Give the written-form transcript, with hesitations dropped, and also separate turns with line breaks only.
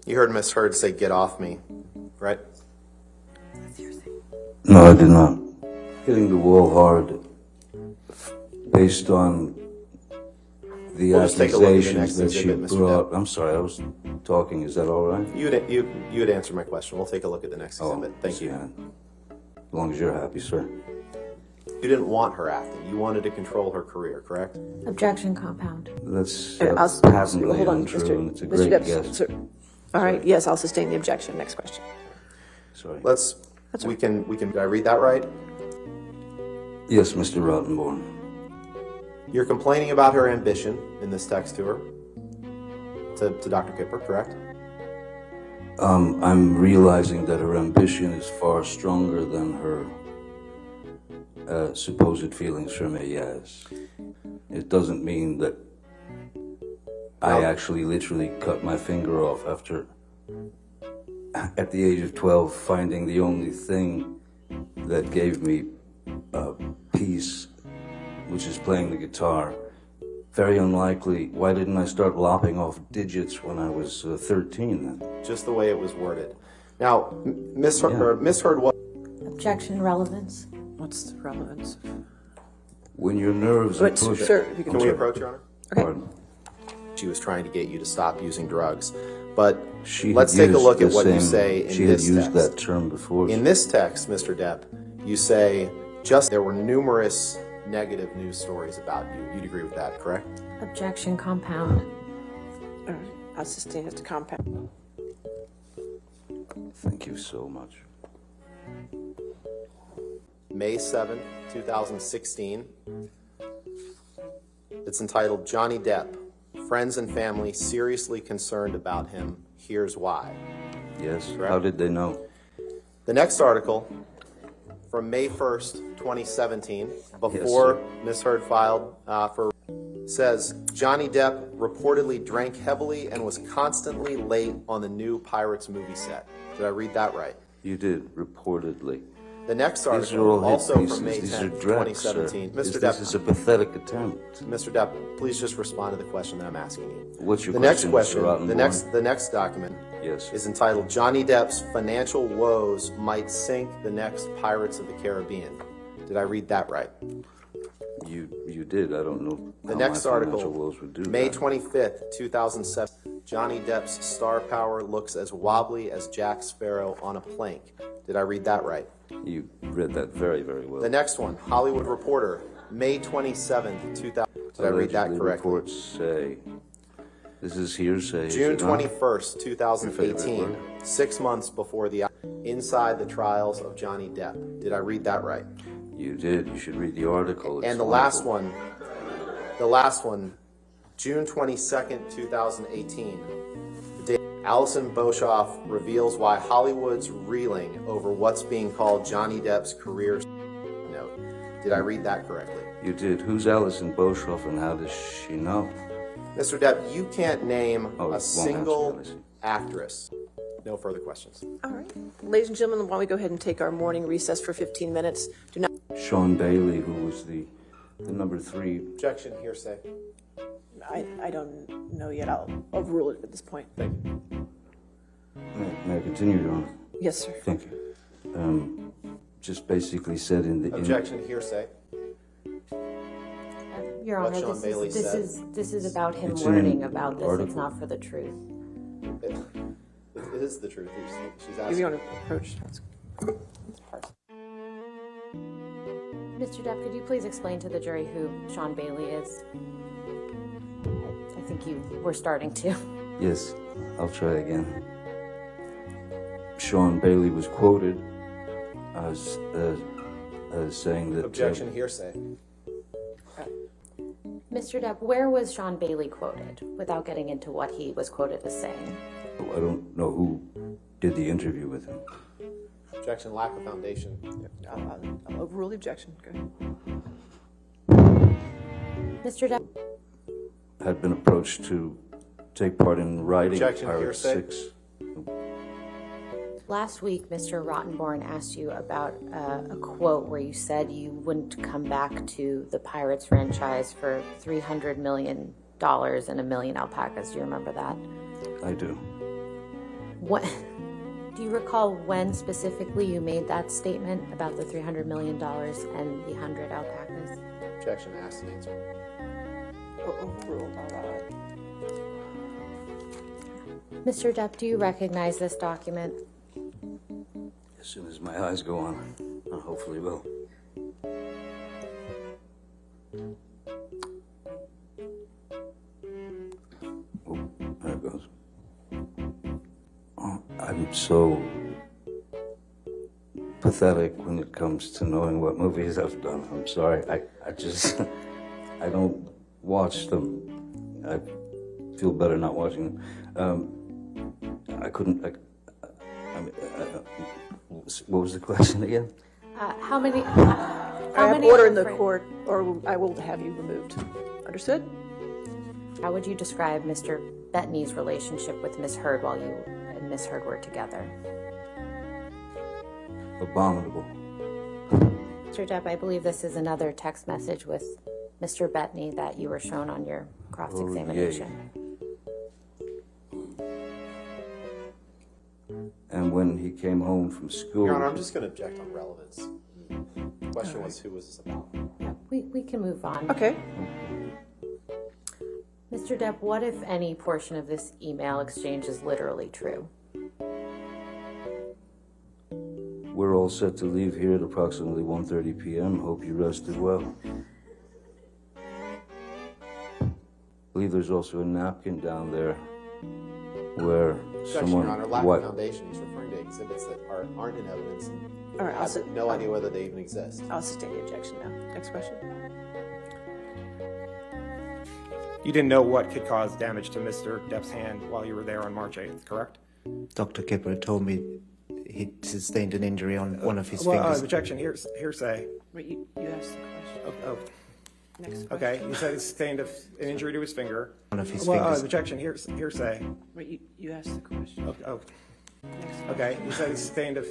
You heard Miss Heard say, "Get off me," right?
No, I did not. Hitting the wall hard based on the
We'll just take a look at the next
accusations that she
exhibit, Mr.
brought.
Depp.
I'm sorry, I was talking. Is that all right?
You would answer my question. We'll take a look at the next exhibit. Thank you.
Yeah. As long as you're happy, sir.
You didn't want her acting. You wanted to control her career, correct?
Objection, compound.
That's
Hold
patently
on,
untrue, and it's a
Mr.
great
Depp,
guess.
sir. All right, yes, I'll sustain the objection. Next question.
Sorry.
We can, did I read that right?
Yes, Mr. Rottenborn.
You're complaining about her ambition in this text to her, to Dr. Kipper, correct?
I'm realizing that her ambition is far stronger than her supposed feelings for me, yes. It doesn't mean that I actually literally cut my finger off after, at the age of 12, finding the only thing that gave me peace, which is playing the guitar. Very unlikely. Why didn't I start lopping off digits when I was 13 then?
Just the way it was worded. Now, Miss Heard what?
Objection, relevance.
What's the relevance?
When your nerves are
But,
pushed...
sir, if you
Can we approach, Your Honor?
Okay.
Pardon.
She was trying to get you to stop using drugs. But
She
let's
had
take a look at
used
what
the
you
same-
say in
She had
this
used
text.
that term before.
In this text, Mr. Depp, you say there were numerous negative news stories about you. You'd agree with that, correct?
Objection, compound.
All right, I'll sustain it to compound.
Thank you so much.
May 7th, 2016. It's entitled Johnny Depp. Friends and family seriously concerned about him. Here's why.
Yes,
Correct.
how did they know?
The next article from May 1st, 2017, before Miss Heard filed for, says Johnny Depp reportedly drank heavily and was constantly late on the new Pirates movie set. Did I read that right?
You did, reportedly.
The next
These are
article,
all hit
also
pieces.
from May
These
10th,
are drags,
2017.
sir.
Mr.
This is a
Depp,
pathetic attempt.
Mr. Depp, please just respond to the question that I'm asking you.
What's your
The
question,
next question,
Mr. Rottenborn?
the next document
Yes.
is entitled Johnny Depp's Financial Woes Might Sink the Next Pirates of the Caribbean. Did I read that right?
You did. I don't know
The
how
next
my
article,
financial woes would do
May
that.
25th, 2007, Johnny Depp's star power looks as wobbly as Jack Sparrow on a plank. Did I read that right?
You read that very, very well.
The next one, Hollywood Reporter, May 27th, 2000. Did I read that
Allegedly
correctly?
Reports say, this is hearsay. is
June
it not?
21st,
Your
2018,
favorite
6 months before the Inside the Trials of Johnny Depp. Did I read that right?
You did. You should read the article. It's
And the last one, June 22nd, 2018. The day Alison Boshoff reveals why Hollywood's reeling over what's being called Johnny Depp's career note. Did I read that correctly?
You did. Who's Alison Boshoff and how does she know?
Mr. Depp, you can't name
Oh, it
a
won't
single
answer, I see.
actress. No further questions.
All right. Ladies and gentlemen, why don't we go ahead and take our morning recess for 15 minutes? Do not.
Sean Bailey, who was the number 3.
Objection, hearsay.
I don't know yet. I'll overrule it at this point.
Thank you.
May I continue, Your Honor?
Yes, sir.
Thank you. Just basically said in the...
Objection, hearsay.
Your
What
Honor,
Sean Bailey said.
this is about him
It's in
learning
an
about this. It's
article.
not for the truth.
It is the truth. She's
If you
asking.
want to approach, that's
Mr. Depp, could you please explain to the jury who Sean Bailey is? I think you were starting to.
Yes, I'll try again. Sean Bailey was quoted as saying that...
Objection, hearsay.
Mr. Depp, where was Sean Bailey quoted, without getting into what he was quoted as saying?
I don't know who did the interview with him.
Objection, lack of foundation.
I'll overrule the objection. Go ahead.
Mr. Depp,
Had been approached to take part in writing
Objection,
Pirates
hearsay.
6.
last week Mr. Rottenborn asked you about a quote where you said you wouldn't come back to the Pirates franchise for $300 million and 1 million alpacas. Do you remember that?
I do.
What, do you recall when specifically you made that statement about the $300 million and the 100 alpacas?
Objection, asked and answered.
Overruled, all right.
Mr. Depp, do you recognize this document?
As soon as my eyes go on, I hopefully will. Oh, there it goes. Oh, I'm so pathetic when it comes to knowing what movies I've done. I'm sorry. I just, I don't watch them. I feel better not watching them. I couldn't, what was the question again?
How many?
I have order in the court, or I will have you removed. Understood?
How would you describe Mr. Bettany's relationship with Miss Heard while you and Miss Heard were together?
Abominable.
Mr. Depp, I believe this is another text message with Mr. Bettany that you were shown on your cross-examination.
And when he came home from school...
Your Honor, I'm just going to object on relevance. The question was, who was this about?
Yeah, we can move on.
Okay.
Mr. Depp, what if any portion of this email exchange is literally true?
We're all set to leave here at approximately 1:30 p.m. Hope you rested well. I believe there's also a napkin down there where
Objection,
someone...
Your Honor, lack of foundation. He's referring to exhibits that aren't in evidence. And
All right,
I have no idea whether they even exist.
I'll sustain the objection now. Next question.
You didn't know what could cause damage to Mr. Depp's hand while you were there on March 8th, correct?
Dr. Kipper told me he sustained an injury on one of his
Well,
fingers.
objection, hearsay.
Wait, you asked the question.
Oh,
Next question.
okay. You said he sustained an injury to his finger.
One of his
Well,
fingers.
objection, hearsay.
Wait, you asked the question.
Oh,
Next question.
okay. You said he sustained an